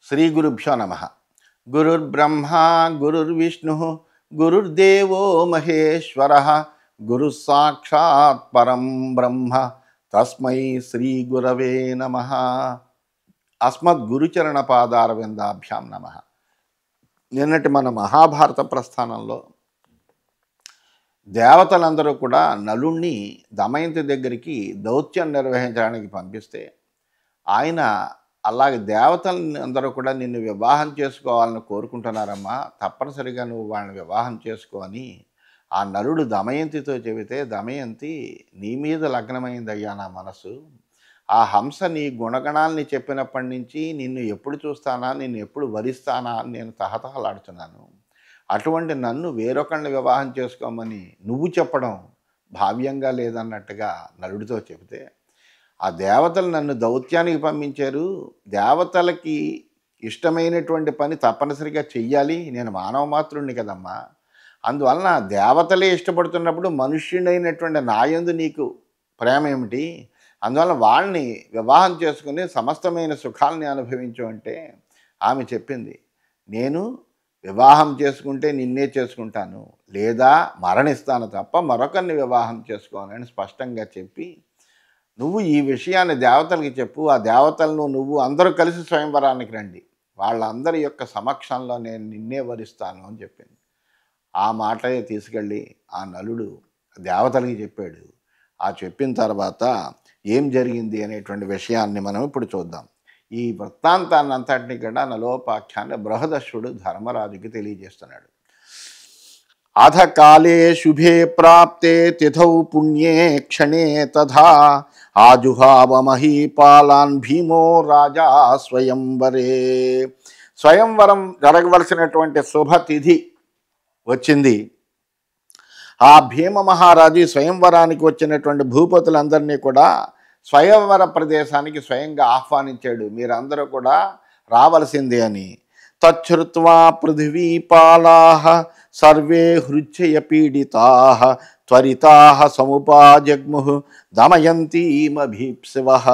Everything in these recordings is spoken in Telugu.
శ్రీ గురుభ్యో నమ. గురుర్బ్రహ్మ గురుర్విష్ణు గురుర్దేవో మహేశ్వర గురు సాక్షాత్ పరం బ్రహ్మ తస్మై శ్రీ గురవే నమ. అస్మద్గురుచరణ పాదారవిందాభ్యాం నమ. నిన్నటి మన మహాభారత ప్రస్థానంలో దేవతలందరూ కూడా నలుణ్ణి దమయంతి దగ్గరికి దౌత్యం నిర్వహించడానికి పంపిస్తే ఆయన అలాగే దేవతలను అందరూ కూడా నిన్ను వివాహం చేసుకోవాలని కోరుకుంటున్నారమ్మా, తప్పనిసరిగా నువ్వు వాళ్ళని వివాహం చేసుకొని ఆ నలుడు దమయంతితో చెబితే, దమయంతి నీ మీద లగ్నమైందయ్యా నా మనసు, ఆ హంస నీ గుణగణాలని చెప్పినప్పటి నుంచి నిన్ను ఎప్పుడు చూస్తానా, నిన్ను ఎప్పుడు వరిస్తానా అని నేను తహతహలాడుతున్నాను. అటువంటి నన్ను వేరొకరిని వివాహం చేసుకోమని నువ్వు చెప్పడం భావ్యంగా లేదన్నట్టుగా నలుడితో చెబితే, ఆ దేవతలు నన్ను దౌత్యానికి పంపించారు, దేవతలకి ఇష్టమైనటువంటి పని తప్పనిసరిగా చెయ్యాలి, నేను మానవ మాతృడిని కదమ్మా, అందువలన దేవతలే ఇష్టపడుతున్నప్పుడు మనుష్యుడైనటువంటి నాయందు నీకు ప్రేమ ఏమిటి, అందువలన వాళ్ళని వివాహం చేసుకుని సమస్తమైన సుఖాలని అనుభవించు అంటే ఆమె చెప్పింది, నేను వివాహం చేసుకుంటే నిన్నే చేసుకుంటాను, లేదా మరణిస్తాను తప్ప మరొకరిని వివాహం చేసుకోనని స్పష్టంగా చెప్పి, నువ్వు ఈ విషయాన్ని దేవతలకి చెప్పు, ఆ దేవతలను నువ్వు అందరూ కలిసి స్వయంవరానికి రండి, వాళ్ళందరి యొక్క సమక్షంలో నేను నిన్నే వరిస్తాను అని చెప్పింది. ఆ మాటయే తీసుకెళ్ళి ఆ నలుడు దేవతలకి చెప్పాడు. ఆ చెప్పిన తర్వాత ఏం జరిగింది అనేటువంటి విషయాన్ని మనం ఇప్పుడు చూద్దాం. ఈ వృత్తాంతాన్ని అంతటినీ కూడా నలోపాఖ్యాన్ని బృహదశ్వుడు ధర్మరాజుకి తెలియజేస్తున్నాడు. అథ కాలే శుభే ప్రాప్తే తిథౌ పుణ్యే క్షణే తథా ఆజుహావ మహీపాలాన్ భీమో రాజా స్వయంవరే. స్వయంవరం జరగవలసినటువంటి శుభతిథి వచ్చింది. ఆ భీమ మహారాజు స్వయంవరానికి వచ్చినటువంటి భూపతులందరినీ కూడా స్వయంవర ప్రదేశానికి స్వయంగా ఆహ్వానించాడు, మీరందరూ కూడా రావలసిందే అని. తచ్చుత్వా పృథివీపాలాః సర్వే హృచ్ఛయ పీడితాః త్వరితాః సముపాజగ్ముః దమయంతీమభీప్సివః.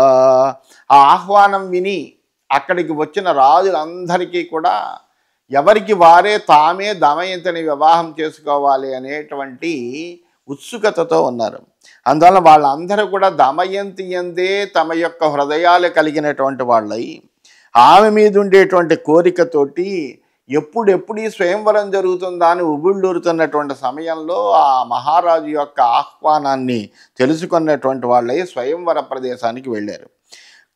ఆ ఆహ్వానం విని అక్కడికి వచ్చిన రాజులందరికీ కూడా ఎవరికి వారే తామే దమయంతిని వివాహం చేసుకోవాలి అనేటువంటి ఉత్సుకతతో ఉన్నారు. అందువల్ల వాళ్ళందరూ కూడా దమయంతి యందే తమ యొక్క హృదయాలు కలిగినటువంటి వాళ్ళై, ఆమె మీద ఉండేటువంటి కోరికతోటి ఎప్పుడెప్పుడు ఈ స్వయంవరం జరుగుతుందా అని ఉబుళ్ళూరుతున్నటువంటి సమయంలో ఆ మహారాజు యొక్క ఆహ్వానాన్ని తెలుసుకున్నటువంటి వాళ్ళై స్వయంవర ప్రదేశానికి వెళ్ళారు.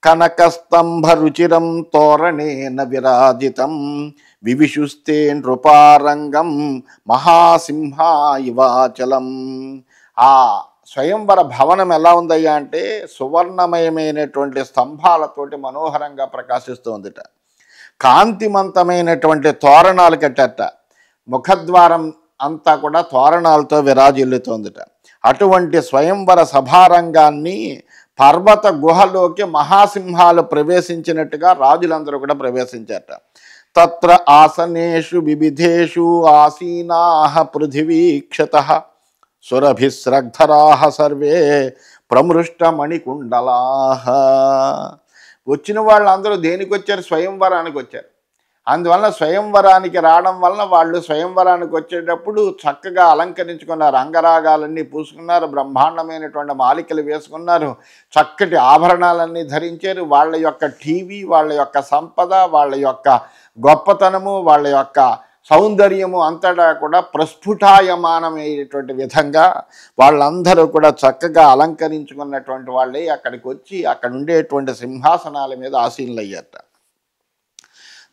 కనకస్తంభ రుచిరం తోరణేన విరాజితం వివిశుస్తే నృపారంగం మహాసింహ ఇవాచలం. ఆ స్వయంవర భవనం ఎలా ఉందయ్యా అంటే సువర్ణమయమైనటువంటి స్తంభాలతోటి మనోహరంగా ప్రకాశిస్తోందిట. కాంతిమంతమైనటువంటి తోరణాలు కట్టట, ముఖద్వారం అంతా కూడా తోరణాలతో విరాజిల్లుతోందిట. అటువంటి స్వయంవర సభారంగాన్ని పర్వత గుహలోకి మహాసింహాలు ప్రవేశించినట్టుగా రాజులందరూ కూడా ప్రవేశించారట. తత్ర ఆసనేషు వివిధేషు ఆసీనాః పృథివీక్షతః సురభిస్రగ్ధరాః సర్వే ప్రమృష్టమణికుండలాః. వచ్చిన వాళ్ళందరూ దేనికి వచ్చారు? స్వయంవరానికి వచ్చారు. అందువలన స్వయంవరానికి రావడం వలన వాళ్ళు స్వయంవరానికి వచ్చేటప్పుడు చక్కగా అలంకరించుకున్నారు, అంగరాగాలన్నీ పూసుకున్నారు, బ్రహ్మాండమైనటువంటి మాలికలు వేసుకున్నారు, చక్కటి ఆభరణాలన్నీ ధరించారు. వాళ్ళ యొక్క టీవీ, వాళ్ళ యొక్క సంపద, వాళ్ళ యొక్క గొప్పతనము, వాళ్ళ యొక్క సౌందర్యము అంతటా కూడా ప్రస్ఫుటాయమానమైనటువంటి విధంగా వాళ్ళందరూ కూడా చక్కగా అలంకరించుకున్నటువంటి వాళ్ళే అక్కడికి వచ్చి అక్కడ ఉండేటువంటి సింహాసనాల మీద ఆసీనులయ్యారట.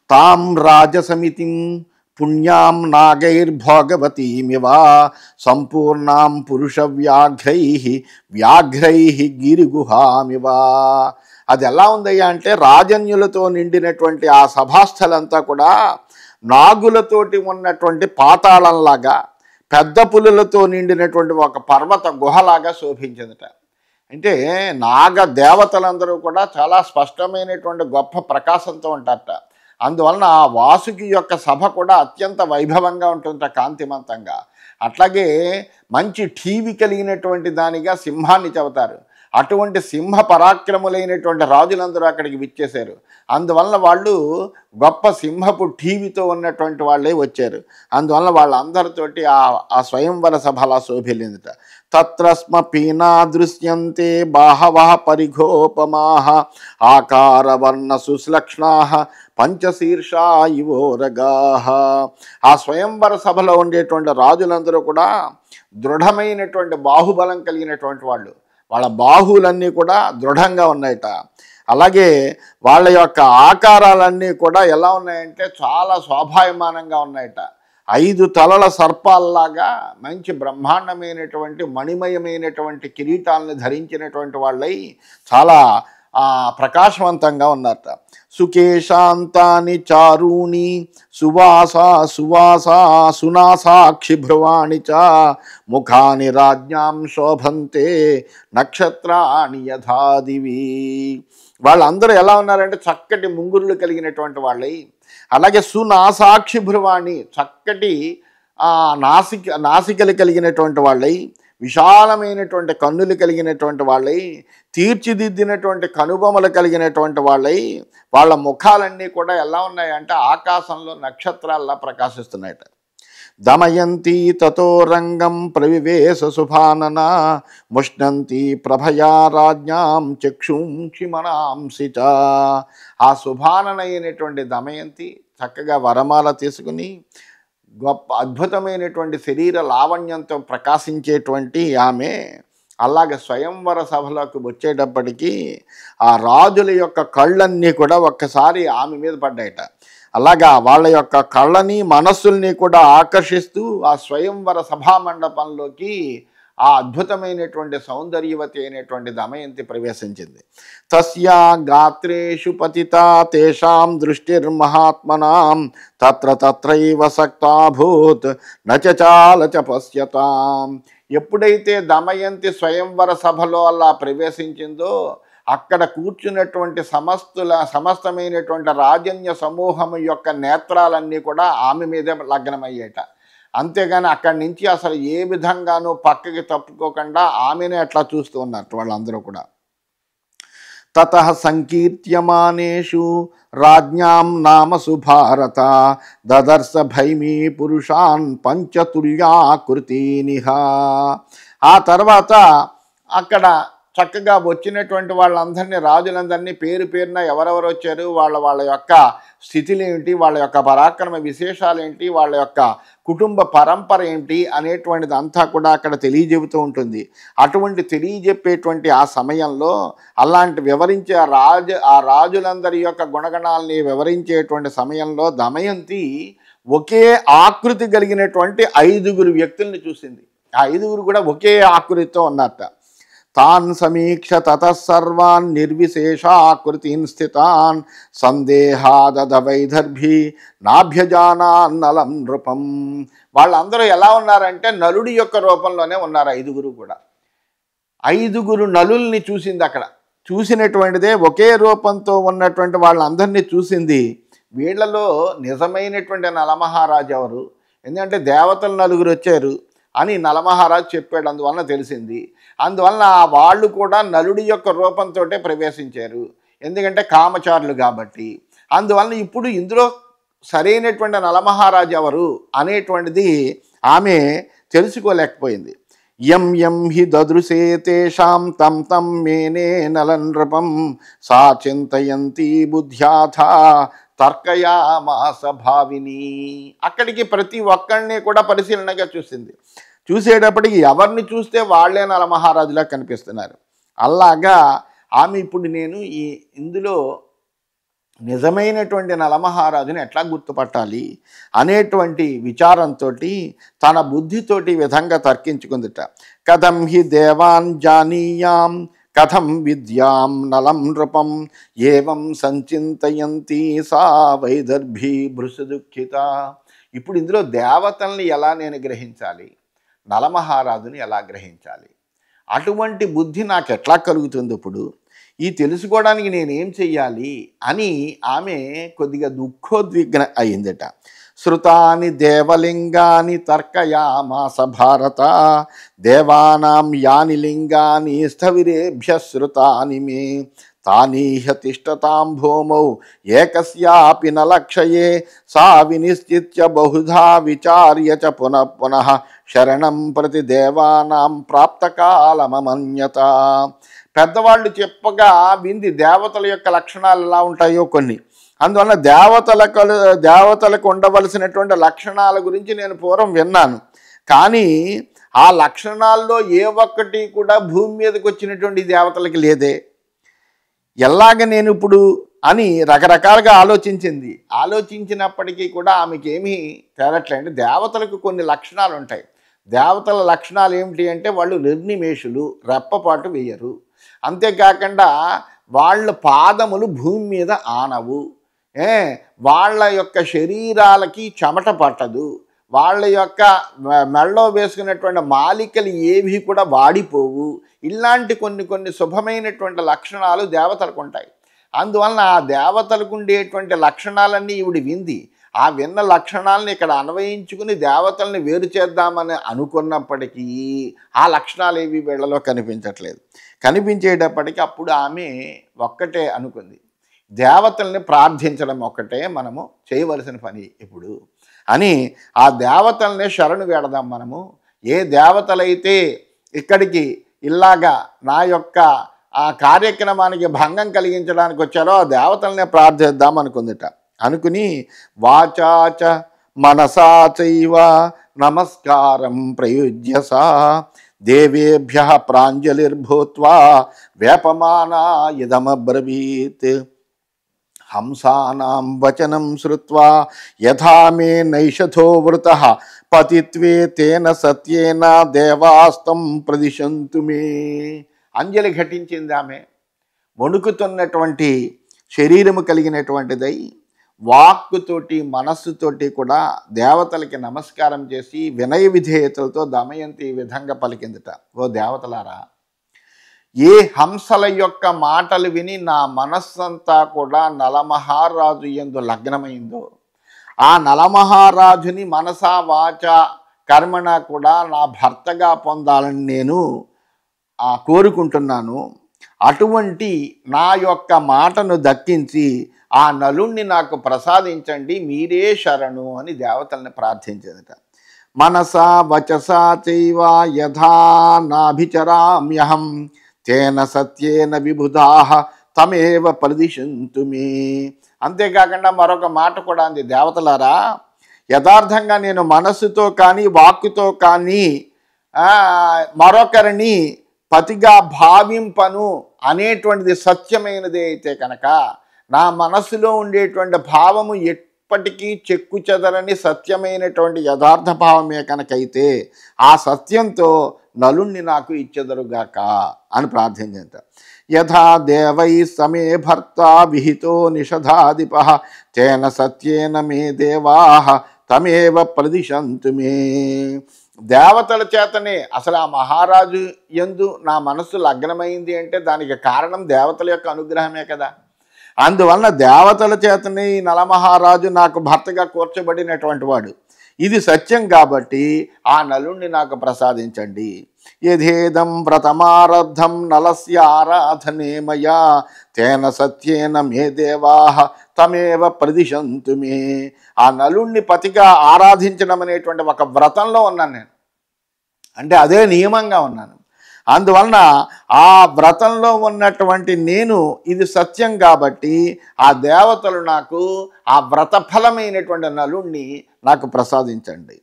తాం రాజసమితిం పుణ్యాం నాగైర్భోగవతీమివ సంపూర్ణాం పురుష వ్యాఘ్రైః గిరిగుహామివ. అది ఎలా ఉందయ్యా అంటే రాజన్యులతో నిండినటువంటి ఆ సభాస్థలంతా కూడా నాగులతోటి ఉన్నటువంటి పాతాళంలాగా, పెద్ద పులులతో నిండినటువంటి ఒక పర్వత గుహలాగా శోభించిందట. అంటే నాగ దేవతలందరూ కూడా చాలా స్పష్టమైనటువంటి గొప్ప ప్రకాశంతో ఉంటారట. అందువలన ఆ వాసుకి యొక్క సభ కూడా అత్యంత వైభవంగా ఉంటుందట, కాంతిమంతంగా. అట్లాగే మంచి టీవీ కలిగినటువంటి దానిగా సింహాన్ని చెబుతారు. అటువంటి సింహ పరాక్రములైనటువంటి రాజులందరూ అక్కడికి విచ్చేశారు. అందువలన వాళ్ళు గొప్ప సింహపు టీవీతో ఉన్నటువంటి వాళ్ళే వచ్చారు. అందువలన వాళ్ళందరితోటి ఆ స్వయంవర సభ అలా శోభిల్లిందిట. తత్రస్మ పీనా దృశ్యంతే బాహవః పరిఘోపమాః ఆకారవర్ణ సుశ్లక్ష్ణాః పంచశీర్షా ఇవోరగాః. ఆ స్వయంవర సభలో ఉండేటువంటి రాజులందరూ కూడా దృఢమైనటువంటి బాహుబలం కలిగినటువంటి వాళ్ళు. వాళ్ళ బాహువులన్నీ కూడా దృఢంగా ఉన్నాయట. అలాగే వాళ్ళ యొక్క ఆకారాలన్నీ కూడా ఎలా ఉన్నాయంటే చాలా శోభాయమానంగా ఉన్నాయట. 5 తలల సర్పాల్లాగా మంచి బ్రహ్మాండమైనటువంటి మణిమయమైనటువంటి కిరీటాలను ధరించినటువంటి వాళ్ళై చాలా ప్రకాశవంతంగా ఉన్నారట. సుకేశాంతాని చారూణి సువాసా సునాసాక్షి భ్రువాణి చ ముఖాని రాజ్ఞాం శోభంతే నక్షత్రాణి యథాదివి. వాళ్ళందరూ ఎలా ఉన్నారంటే చక్కటి ముంగురులు కలిగినటువంటి వాళ్ళై, అలాగే సునాసాక్షి భ్రువాణి చక్కటి నాసికలు కలిగినటువంటి వాళ్ళై, విశాలమైనటువంటి కన్నులు కలిగినటువంటి వాళ్ళై, తీర్చిదిద్దినటువంటి కనుబొమలు కలిగినటువంటి వాళ్ళై, వాళ్ళ ముఖాలన్నీ కూడా ఎలా ఉన్నాయంటే ఆకాశంలో నక్షత్రాల్లా ప్రకాశిస్తున్నాయట. దమయంతి తతో రంగం ప్రవివేశ సుభానన ముష్ణంతి ప్రభయా రాజ్ఞాం చక్షుంక్షిమనాంసి చ. ఆ సుభాననైనటువంటి దమయంతి చక్కగా వరమాల తీసుకుని గొప్ప అద్భుతమైనటువంటి శరీర లావణ్యంతో ప్రకాశించేటువంటి ఆమె అలాగే స్వయంవర సభలోకి వచ్చేటప్పటికీ ఆ రాజుల యొక్క కళ్ళన్నీ కూడా ఒక్కసారి ఆమె మీద పడ్డాయట. అలాగా వాళ్ళ యొక్క కళ్ళని మనస్సుల్ని కూడా ఆకర్షిస్తూ ఆ స్వయంవర సభా మండపంలోకి ఆ అద్భుతమైనటువంటి సౌందర్యవతి అయినటువంటి దమయంతి ప్రవేశించింది. తస్యా గాత్రేషు పతితా తేషాం దృష్టిర్మహాత్మనాం తత్రైవ సక్తాభూత్ నచాలచ పశ్యతాం. ఎప్పుడైతే దమయంతి స్వయంవర సభలో అలా ప్రవేశించిందో అక్కడ కూర్చున్నటువంటి సమస్తమైనటువంటి రాజన్య సమూహం యొక్క నేత్రాలన్నీ కూడా ఆమె మీదే లగ్నమయ్యేట. అంతేగాని అక్కడి నుంచి అసలు ఏ విధంగానూ పక్కకి తప్పుకోకుండా ఆమెనే అట్లా చూస్తూ ఉన్నారు వాళ్ళందరూ కూడా. తతః సంకీర్త్యమానేషు రాజ్ఞాం నామసు భారత దదర్శ భైమీ పురుషాన్ పంచతుల్యాకృతినిహ. ఆ తర్వాత అక్కడ చక్కగా వచ్చినటువంటి వాళ్ళందరినీ రాజులందరినీ పేరు పేరున ఎవరెవరు వచ్చారు, వాళ్ళ యొక్క స్థితులు ఏంటి, వాళ్ళ యొక్క పరాక్రమ విశేషాలు ఏంటి, వాళ్ళ యొక్క కుటుంబ పరంపర ఏంటి అనేటువంటిది అంతా కూడా అక్కడ తెలియజెబుతూ ఉంటుంది. అటువంటి తెలియజెప్పేటువంటి ఆ సమయంలో అలాంటి వివరించే ఆ రాజులందరి యొక్క గుణగణాలని వివరించేటువంటి సమయంలో దమయంతి ఒకే ఆకృతి కలిగినటువంటి 5 వ్యక్తుల్ని చూసింది. ఆ 5 కూడా ఒకే ఆకృతితో ఉన్నట్ట. తాన్ సమీక్ష తతసర్వాన్ నిర్విశేషాకృతిన్ స్థితాన్ సందేహాదద వైదర్భి నాభ్యజానాన్నలం నృపం. వాళ్ళందరూ ఎలా ఉన్నారంటే నలుడి యొక్క రూపంలోనే ఉన్నారు 5 కూడా. 5 నలుల్ని చూసింది. అక్కడ చూసినటువంటిదే ఒకే రూపంతో ఉన్నటువంటి వాళ్ళందరినీ చూసింది. వీళ్ళలో నిజమైనటువంటి నలమహారాజు ఎవరు, ఎందుకంటే దేవతలు 9 వచ్చారు అని నలమహారాజు చెప్పాడు, అందువలన తెలిసింది. అందువలన వాళ్ళు కూడా నలుడి యొక్క రూపంతో ప్రవేశించారు, ఎందుకంటే కామచారులు కాబట్టి. అందువలన ఇప్పుడు ఇందులో సరైనటువంటి నలమహారాజు ఎవరు అనేటువంటిది ఆమె తెలుసుకోలేకపోయింది. యం హి దదృశే తేషాం తం మేనే నలనృపం సా చింతయంతి బుద్ధ్యాథ తర్కయామాస భావిని. అక్కడికి ప్రతి ఒక్కరిని కూడా పరిశీలనగా చూసింది. చూసేటప్పటికి ఎవరిని చూస్తే వాళ్ళే నలమహారాజులా కనిపిస్తున్నారు. అలాగా ఆమె ఇప్పుడు నేను ఇందులో నిజమైనటువంటి నలమహారాజుని ఎట్లా గుర్తుపట్టాలి అనేటువంటి విచారంతో తన బుద్ధితోటి విధంగా తర్కించుకుందిట. కథం హి దేవాన్ జానీయాం కథం విద్యాం నలం నృపం ఏవం సంచింతయంతి సా వైదర్భి భృషదుఃఖిత. ఇప్పుడు ఇందులో దేవతల్ని ఎలా నేను గ్రహించాలి, నలమహారాజుని ఎలా గ్రహించాలి, అటువంటి బుద్ధి నాకు ఎట్లా కలుగుతుంది, ఇప్పుడు ఈ తెలుసుకోవడానికి నేనేం చెయ్యాలి అని ఆమె కొద్దిగా దుఃఖోద్విగ్న అయిందట. శృతాని దేవలింగాని తర్కయామాస భారత దేవానాం యాని లింగాని స్థవిరేభ్య శృతాని మే తానీహ తిష్టతాం భూమౌ ఏకస్యాపి న లక్షయే సా వినిశ్చిత్య బహుధా విచార్య చ పునః పునః శరణం ప్రతి దేవానాం ప్రాప్తకాలమమన్యత. పెద్దవాళ్ళు చెప్పగా వింది దేవతల యొక్క లక్షణాలు ఎలా ఉంటాయో కొన్ని. అందువల్ల దేవతలకు ఉండవలసినటువంటి లక్షణాల గురించి నేను పూర్వం విన్నాను. కానీ ఆ లక్షణాల్లో ఏ ఒక్కటి కూడా భూమి మీదకి వచ్చినటువంటి దేవతలకి లేదే. ఎలాగ నేను ఇప్పుడు అని రకరకాలుగా ఆలోచించినప్పటికీ కూడా ఆమెకి ఏమీ తేలట్లేదు. దేవతలకు కొన్ని లక్షణాలు ఉంటాయి. దేవతల లక్షణాలు ఏమిటి అంటే వాళ్ళు నిర్నిమేషులు, రెప్పపాటు వేయరు. అంతేకాకుండా వాళ్ళ పాదములు భూమి మీద ఆనవు, వాళ్ళ యొక్క శరీరాలకి చెమట పట్టదు, వాళ్ళ యొక్క మెడలో వేసుకున్నటువంటి మాలికలు ఏవి కూడా వాడిపోవు. ఇలాంటి కొన్ని శుభమైనటువంటి లక్షణాలు దేవతలకు ఉంటాయి. అందువలన ఆ దేవతలకు ఉండేటువంటి లక్షణాలన్నీ ఈవిడ వింది. ఆ విన్న లక్షణాలను ఇక్కడ అన్వయించుకుని దేవతల్ని వేరు చేద్దామని అనుకున్నప్పటికీ ఆ లక్షణాలు ఏవి వీళ్ళలో కనిపించట్లేదు. కనిపించేటప్పటికీ అప్పుడు ఆమె ఒక్కటే అనుకుంది, దేవతల్ని ప్రార్థించడం ఒక్కటే మనము చేయవలసిన పని ఇప్పుడు అని ఆ దేవతల్ని శరణు వేడదాం మనము. ఏ దేవతలైతే ఇక్కడికి ఇలాగా నా యొక్క ఆ కార్యక్రమానికి భంగం కలిగించడానికి వచ్చారో ఆ దేవతలనే ప్రార్థిద్దాం అనుకుందిట. అనుకుని వాచాచ మనసా చైవ నమస్కారం ప్రయుజ్యసా దేవేభ్య ప్రాంజలిర్భూత్వా వేపమానా ఇదమబ్రవీత్ హంసానాం వచనం శ్రుత్వా యథా మే నైషథో వృతః పతిత్వే తేన సత్యేన దేవాస్తం ప్రదిశంతు మే. అంజలి ఘటించింది ఆమె. వణుకుతున్నటువంటి శరీరము కలిగినటువంటిదై వాక్కుతోటి మనస్సుతోటి కూడా దేవతలకి నమస్కారం చేసి వినయ విధేయతలతో దమయంతి ఈ విధంగా పలికిందిట, ఓ దేవతలారా, ఏ హంసల యొక్క మాటలు విని నా మనస్సంతా కూడా నలమహారాజు యందు లగ్నమైందో ఆ నలమహారాజుని మనసా వాచ కర్మణ కూడా నా భర్తగా పొందాలని నేను కోరుకుంటున్నాను. అటువంటి నా యొక్క మాటను దక్కించి ఆ నలుణ్ణి నాకు ప్రసాదించండి, మీరే శరణు అని దేవతల్ని ప్రార్థించేదట. మనసా వచసా చైవ యథా నాభిచరామ్యహం తేన సత్యేన విబుధాః తమేవ ప్రదిశంతు మే. అంతేకాకుండా మరొక మాట కూడా అంది, దేవతలారా, యథార్థంగా నేను మనస్సుతో కానీ వాక్కుతో కానీ మరొకరిని పతిగా భావింపను అనేటువంటిది సత్యమైనది అయితే కనుక నా మనస్సులో ఉండేటువంటి భావము ఎప్పటికీ చెక్కు చెదరని సత్యమైనటువంటి యథార్థ భావమే కనుకైతే ఆ సత్యంతో నలుణ్ణి నాకు ఇచ్చెదరుగాక అని ప్రార్థించంట. యథా దేవై సమే భర్త విహితో నిషధాధిపః తేన సత్యేన మే దేవాః తమేవ ప్రదిశంతు మే. దేవతల చేతనే అసలు ఆ మహారాజు యందు నా మనస్సు లగ్నమైంది అంటే దానికి కారణం దేవతల యొక్క అనుగ్రహమే కదా. అందువలన దేవతల చేతనే ఈ నలమహారాజు నాకు భర్తగా కూర్చబడినటువంటి వాడు. ఇది సత్యం కాబట్టి ఆ నలుణ్ణి నాకు ప్రసాదించండి. యథేదం వ్రతమారబ్ధం నలస్య ఆరాధనే మయా తేన సత్యేన మే దేవాః తమేవ ప్రదిశంతు మే. ఆ నలుణ్ణి పతిగా ఆరాధించడం అనేటువంటి ఒక వ్రతంలో ఉన్నాను నేను, అంటే అదే నియమంగా ఉన్నాను. అందువలన ఆ వ్రతంలో ఉన్నటువంటి నేను ఇది సత్యం కాబట్టి ఆ దేవతలు నాకు ఆ వ్రతఫలమైనటువంటి నలుణ్ణి నాకు ప్రసాదించండి.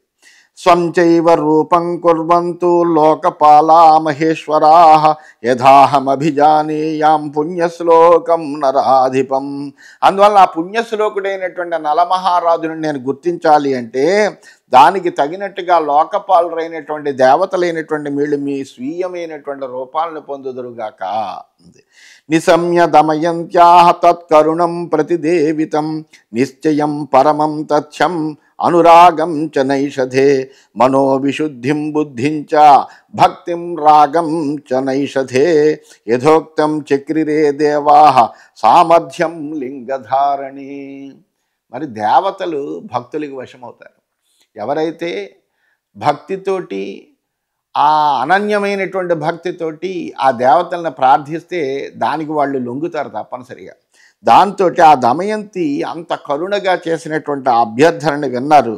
స్వంచైవ రూపం కుర్వంతు లోకపాలా మహేశ్వరాః యథాహమభిజానీయాం పుణ్యశ్లోకం నరాధిపం. అందువల్ల ఆ పుణ్యశ్లోకుడైనటువంటి నలమహారాజుని నేను గుర్తించాలి అంటే దానికి తగినట్టుగా లోకపాలురైనటువంటి దేవతలైనటువంటి వీళ్ళు మీ స్వీయమైనటువంటి రూపాలను పొందుదురుగాక. నిశమ్య దమయంత్యాః తత్కరుణం ప్రతిదేవితం నిశ్చయం పరమం తథ్యం అనురాగం చ నైషధే మనోవిశుద్ధిం బుద్ధిం చ భక్తిం రాగం చ నైషధే యథోక్తం చక్రిరే దేవాః సామర్థ్యం లింగధారణి. మరి దేవతలు భక్తులకి వశమవుతారు. ఎవరైతే భక్తితోటి, ఆ అనన్యమైనటువంటి భక్తితోటి ఆ దేవతలను ప్రార్థిస్తే దానికి వాళ్ళు లొంగుతారు తప్పనిసరిగా. దాంతో ఆ దమయంతి అంత కరుణగా చేసినటువంటి ఆ అభ్యర్థనని విన్నారు.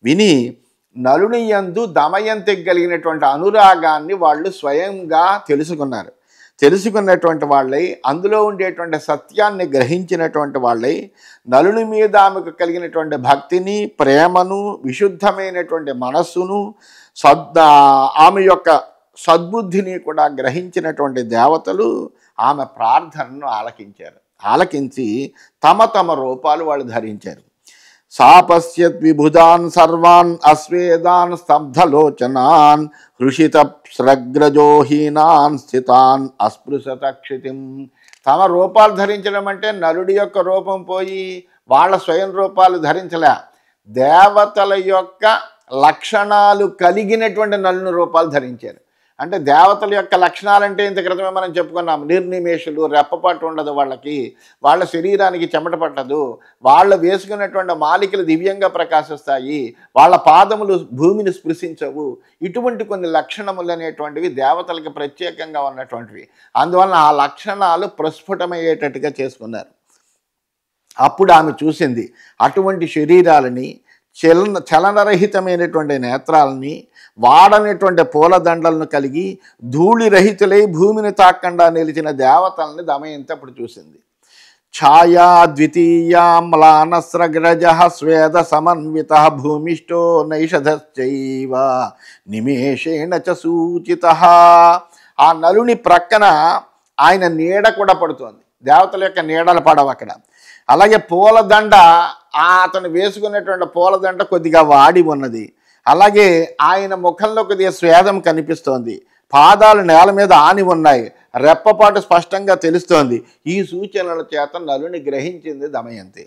విని నలుని యందు దమయంతికి కలిగినటువంటి అనురాగాన్ని వాళ్ళు స్వయంగా తెలుసుకున్నారు. తెలుసుకున్నటువంటి వాళ్ళై, అందులో ఉండేటువంటి సత్యాన్ని గ్రహించినటువంటి వాళ్ళై, నలుని మీద ఆమెకు కలిగినటువంటి భక్తిని, ప్రేమను, విశుద్ధమైనటువంటి మనస్సును, ఆమె యొక్క సద్బుద్ధిని కూడా గ్రహించినటువంటి దేవతలు ఆమె ప్రార్థనను ఆలకించారు. ఆలకించి తమ తమ రూపాలు వాళ్ళు ధరించారు. సాపశ్యత్ విబుధాన్ సర్వాన్ అస్వేదాన్ స్తబ్ధలోచనాన్ హృషిత స్రగ్రజోహీనాన్ స్థితాన్ అస్పృశత క్షితిం. తమ రూపాలు ధరించడం అంటే నలుడి యొక్క రూపం పోయి వాళ్ళ స్వయం రూపాలు ధరించలే, దేవతల యొక్క లక్షణాలు కలిగినటువంటి నలుని రూపాలు ధరించారు. అంటే దేవతల యొక్క లక్షణాలంటే ఇంత క్రితమే మనం చెప్పుకున్నాం. నిర్నిమేషులు, రెప్పపాటు ఉండదు వాళ్ళకి, వాళ్ళ శరీరానికి చెమట పట్టదు, వాళ్ళు వేసుకున్నటువంటి మాలికలు దివ్యంగా ప్రకాశిస్తాయి, వాళ్ళ పాదములు భూమిని స్పృశించవు. ఇటువంటి కొన్ని లక్షణములు అనేటువంటివి దేవతలకి ప్రత్యేకంగా ఉన్నటువంటివి. అందువలన ఆ లక్షణాలు ప్రస్ఫుటమయ్యేటట్టుగా చేసుకున్నారు. అప్పుడు ఆమె చూసింది అటువంటి శరీరాలని, చలనరహితమైనటువంటి నేత్రాలని, వాడనటువంటి పూలదండలను కలిగి ధూళిరహితులై భూమిని తాకుండా నిలిచిన దేవతల్ని దమయంతి అప్పుడు చూసింది. ఛాయా ద్వితీయామ్లానస్రగ్రజ స్వేద సమన్విత భూమిష్టో నైషధశ్చైవ నిమేషేణ చ సూచిత. ఆ నలుని ప్రక్కన ఆయన నీడ కూడా పడుతోంది. దేవతల యొక్క నీడలు పడవు అక్కడ. అలాగే పూలదండ, అతను వేసుకున్నటువంటి పూలదండ కొద్దిగా వాడి ఉన్నది. అలాగే ఆయన ముఖంలో కొద్దిగా స్వేదం కనిపిస్తోంది. పాదాలు నేల మీద ఆని ఉన్నాయి, రెప్పపాటు స్పష్టంగా తెలుస్తోంది. ఈ సూచనల చేత నలుని గ్రహించింది దమయంతి.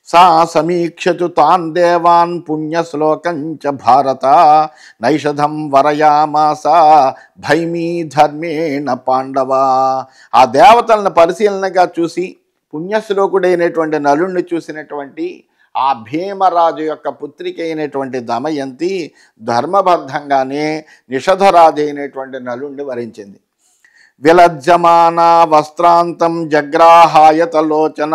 సా సమీక్షతు తాన్ దేవాన్ పుణ్యశ్లోకంచ భారత నైషధం వరయామాస భైమీ ధర్మేణ పాండవ. ఆ దేవతలను పరిశీలనగా చూసి పుణ్యశ్లోకుడైనటువంటి నలుణ్ణి చూసినటువంటి ఆ భీమరాజు యొక్క పుత్రిక అయినటువంటి దమయంతి ధర్మబద్ధంగానే నిషధరాజు అయినటువంటి నలుణ్ణి వరించింది. విలజ్జమాన వస్త్రాంతం జగ్రాహాయతలోచన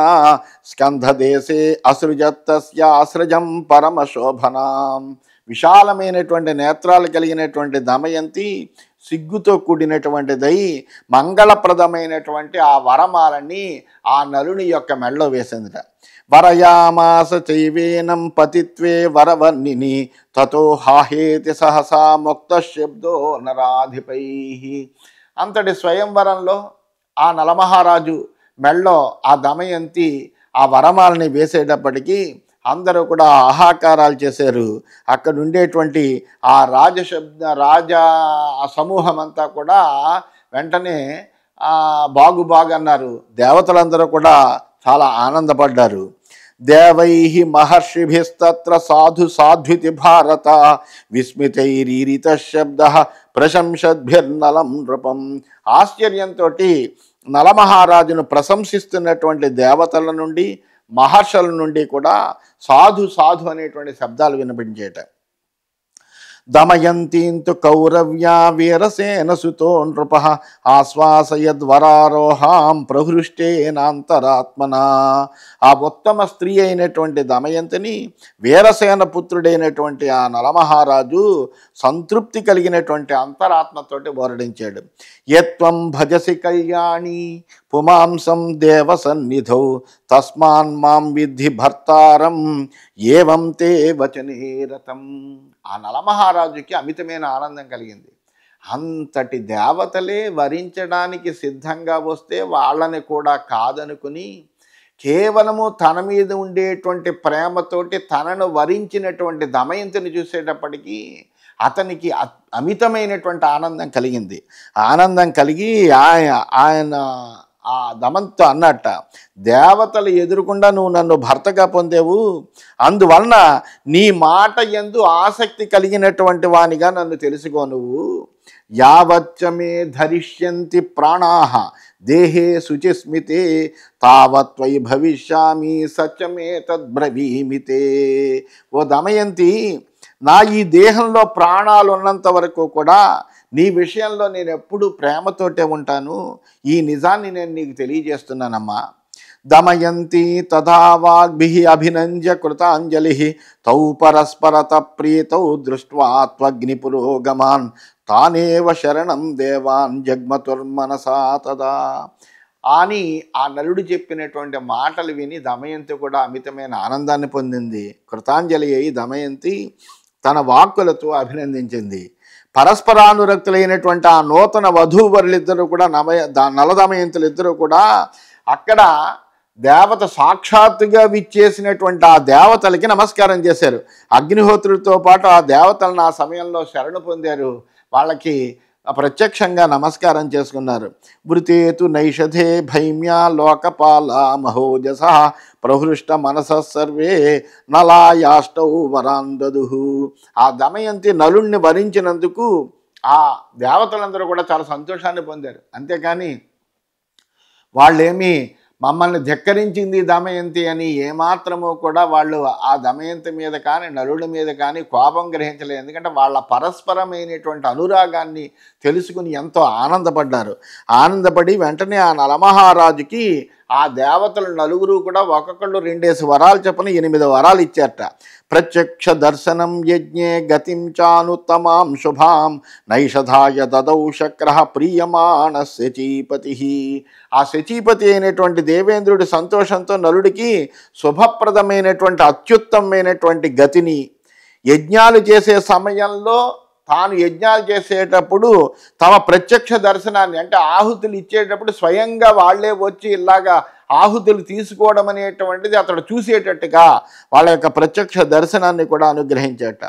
స్కంధదేశే అసృజత్తస్యాసృజం పరమశోభనాం. విశాలమైనటువంటి నేత్రాలు కలిగినటువంటి దమయంతి సిగ్గుతో కూడినటువంటిదై మంగళప్రదమైనటువంటి ఆ వరమాలని ఆ నలుని యొక్క మెళ్ళో వేసిందిట. వరయామాస చైవేనం పతిత్వే వరవర్ణిని తతో హాహేతి సహసా ముక్త శబ్దో నరాధిపై. అంతటి స్వయంవరంలో ఆ నలమహారాజు మెళ్ళో ఆ దమయంతి ఆ వరమాలని వేసేటప్పటికీ అందరూ కూడా ఆహాకారాలు చేశారు. అక్కడ ఉండేటువంటి ఆ రాజ సమూహం అంతా కూడా వెంటనే బాగు అన్నారు. దేవతలందరూ కూడా చాలా ఆనందపడ్డారు. దేవై మహర్షిభిస్తత్ర సాధు సాధ్వితి భారత విస్మితైరీరిత శబ్ద ప్రశంసద్భిర్నలం నృపం. ఆశ్చర్యంతో నలమహారాజును ప్రశంసిస్తున్నటువంటి దేవతల నుండి, మహర్షుల నుండి కూడా సాధు అనేటువంటి శబ్దాలు వినిపించేట. దమయంతీంతు కౌరవ్యా వీరసేన సుతో నృప ఆశ్వాసయద్వరారోహాం ప్రహృష్టేనాంతరాత్మనా. ఆ ఉత్తమ స్త్రీ అయినటువంటి దమయంతిని వీరసేన పుత్రుడైనటువంటి ఆ నలమహారాజు సంతృప్తి కలిగినటువంటి అంతరాత్మతోటి బోరడించాడు. యత్వం భజసి కళ్యాణి పుమాంసం దేవసన్నిధౌ తస్మాన్ మాం విద్ధి భర్తారం ఏవం తే వచనేరతం. ఆ నలమహారాజుకి అమితమైన ఆనందం కలిగింది. అంతటి దేవతలే వరించడానికి సిద్ధంగా వస్తే వాళ్ళని కూడా కాదనుకుని కేవలము తన మీద ఉండేటువంటి ప్రేమతోటి తనను వరించినటువంటి దమయంతిని చూసేటప్పటికీ అతనికి అమితమైనటువంటి ఆనందం కలిగింది. ఆనందం కలిగి ఆయన ఆ దమంతో అన్నట్ట, దేవతలు ఎదురుకుండా నువ్వు నన్ను భర్తగా పొందేవు, అందువలన నీ మాట యందు ఆసక్తి కలిగినటువంటి వానిగా నన్ను తెలుసుకో. నువ్వు యావచ్చ మే ధరిష్యంతి ప్రాణాః దేహే శుచిస్మితే తావత్వయి భవిష్యామి సత్యమే తద్బ్రవీమితే. ఓ దమయంతి, నా ఈ దేహంలో ప్రాణాలు ఉన్నంత వరకు కూడా నీ విషయంలో నేను ఎప్పుడు ప్రేమతోటే ఉంటాను. ఈ నిజాన్ని నేను నీకు తెలియజేస్తున్నానమ్మా. దమయంతి తథా వాగ్భిః అభినంజ్య కృతాంజలిః తౌ పరస్పరత ప్రీతౌ దృష్ట్వా త్వగ్నిపురోగమాన్ తానేవ శరణం దేవాన్ జగ్మతుర్మనసా తదా అని ఆ నలుడు చెప్పినటువంటి మాటలు విని దమయంతి కూడా అమితమైన ఆనందాన్ని పొందింది. కృతాంజలి అయి దమయంతి తన వాక్కులతో అభినందించింది. పరస్పరానురక్తులైనటువంటి ఆ నూతన వధూవరులిద్దరూ కూడా నలదమయంతులిద్దరూ కూడా అక్కడ దేవత సాక్షాత్తుగా విచ్చేసినటువంటి ఆ దేవతలకి నమస్కారం చేశారు. అగ్నిహోత్రుడితో పాటు ఆ దేవతలను ఆ సమయంలో శరణు పొందారు. వాళ్ళకి ప్రత్యక్షంగా నమస్కారం చేసుకున్నారు. వృతేతు నైషధే భైమ్యా లోకపాల మహోజస ప్రహృష్ట మనస సర్వే నలాయాష్టౌ వరాందదుః. ఆ దమయంతి నలుణ్ణి వరించినందుకు ఆ దేవతలందరూ కూడా చాలా సంతోషాన్ని పొందారు. అంతేకాని వాళ్ళేమీ మమ్మల్ని ధిక్కరించింది దమయంతి అని ఏమాత్రము కూడా వాళ్ళు ఆ దమయంతి మీద కానీ నలుడి మీద కానీ కోపం గ్రహించలేదు. ఎందుకంటే వాళ్ళ పరస్పరమైనటువంటి అనురాగాన్ని తెలుసుకుని ఎంతో ఆనందపడ్డారు. ఆనందపడి వెంటనే ఆ నలమహారాజుకి ఆ దేవతలు నలుగురు కూడా ఒక్కొక్కళ్ళు 2 వరాలు చొప్పున 8 వరాలు ఇచ్చారట. ప్రత్యక్ష దర్శనం యజ్ఞే గతిం చానుత్తమాం శుభాం నైషధాయ దదౌ శక్రః ప్రియమాణ శచీపతి. ఆ శచీపతి అయినటువంటి దేవేంద్రుడి సంతోషంతో నలుడికి శుభప్రదమైనటువంటి అత్యుత్తమైనటువంటి గతిని, యజ్ఞాలు చేసే సమయంలో తాను యజ్ఞాలు చేసేటప్పుడు తమ ప్రత్యక్ష దర్శనాన్ని అంటే ఆహుతులు ఇచ్చేటప్పుడు స్వయంగా వాళ్ళే వచ్చి ఇలాగా ఆహుతులు తీసుకోవడం అనేటువంటిది అతడు చూసేటట్టుగా వాళ్ళ యొక్క ప్రత్యక్ష దర్శనాన్ని కూడా అనుగ్రహించేట.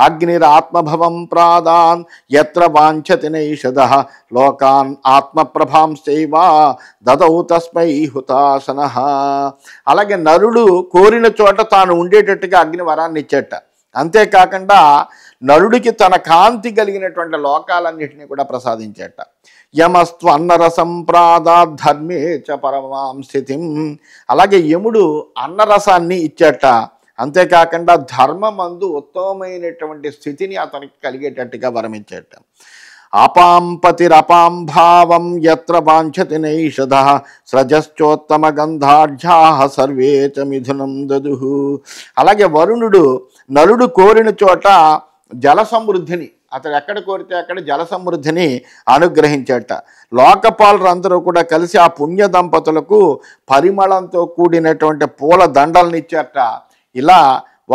అగ్నిరాత్మభవం ప్రాదాన్ ఎత్ర వాంఛతి నైషధః లోకాన్ ఆత్మప్రభాంశ్చైవ దదౌ తస్మై హుతాసనః. అలాగే నరుడు కోరిన చోట తాను ఉండేటట్టుగా అగ్ని వరాన్ని ఇచ్చేట. అంతేకాకుండా నరుడికి తన కాంతి కలిగినటువంటి లోకాలన్నింటినీ కూడా ప్రసాదించేట. యమస్త్వ అన్నరసం ప్రాదాత్ ధర్మే చ పరమాం స్థితిం. అలాగే యముడు అన్నరసాన్ని ఇచ్చేట. అంతేకాకుండా ధర్మమందు ఉత్తమమైనటువంటి స్థితిని అతనికి కలిగేటట్టుగా వరమించేట. అపాంపతిరపాం భావం ఎత్ర వాంఛతి నైషధః స్రజశ్చోత్తమ గంధాఢ్యాః సర్వే చ మిథునం దదుః. అలాగే వరుణుడు నలుడు కోరిన చోట జల సమృద్ధిని, అతడు ఎక్కడ కోరితే అక్కడ జల సమృద్ధిని అనుగ్రహించట. లోకపాలురందరూ కూడా కలిసి ఆ పుణ్య దంపతులకు పరిమళంతో కూడినటువంటి పూల దండలను ఇచ్చారట. ఇలా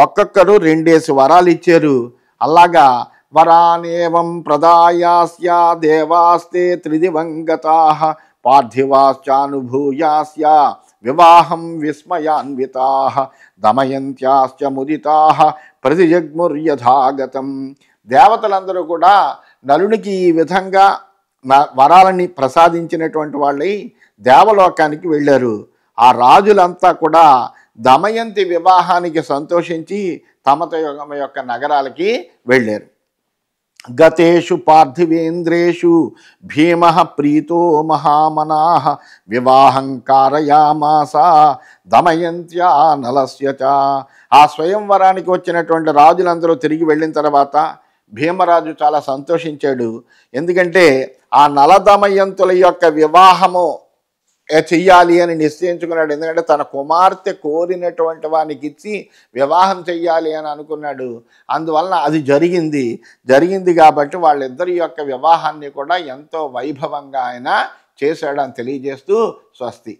ఒక్కొక్కరు 2 వరాలు ఇచ్చారు. అలాగా వరానేవం ప్రదాయాస్య దేవాస్తే త్రిదివంగతాః పార్థివాశ్చానుభూయాస్య వివాహం విస్మయాన్వితాః దమయంత్యాశ్చ ముదితాః ప్రతిజగ్ముర్యథాగతం. దేవతలందరూ కూడా నలునికి ఈ విధంగా వరాలని ప్రసాదించినటువంటి వాళ్ళై దేవలోకానికి వెళ్ళారు. ఆ రాజులంతా కూడా దమయంతి వివాహానికి సంతోషించి తమ యొక్క నగరాలకి వెళ్ళారు. గతేషు పార్థివేంద్రేషు భీమః ప్రీతో మహామనాః వివాహం కారయామాస దమయంత్యా నలస్య చ. ఆ స్వయంవరానికి వచ్చినటువంటి రాజులందరూ తిరిగి వెళ్ళిన తర్వాత భీమరాజు చాలా సంతోషించాడు. ఎందుకంటే ఆ నలదమయంతుల యొక్క వివాహము చెయ్యాలి అని నిశ్చయించుకున్నాడు. ఎందుకంటే తన కుమార్తె కోరినటువంటి వానికి ఇచ్చి వివాహం చెయ్యాలి అని అనుకున్నాడు. అందువలన అది జరిగింది కాబట్టి వాళ్ళిద్దరి యొక్క వివాహాన్ని కూడా ఎంతో వైభవంగా ఆయన చేశాడని తెలియజేస్తూ స్వస్తి.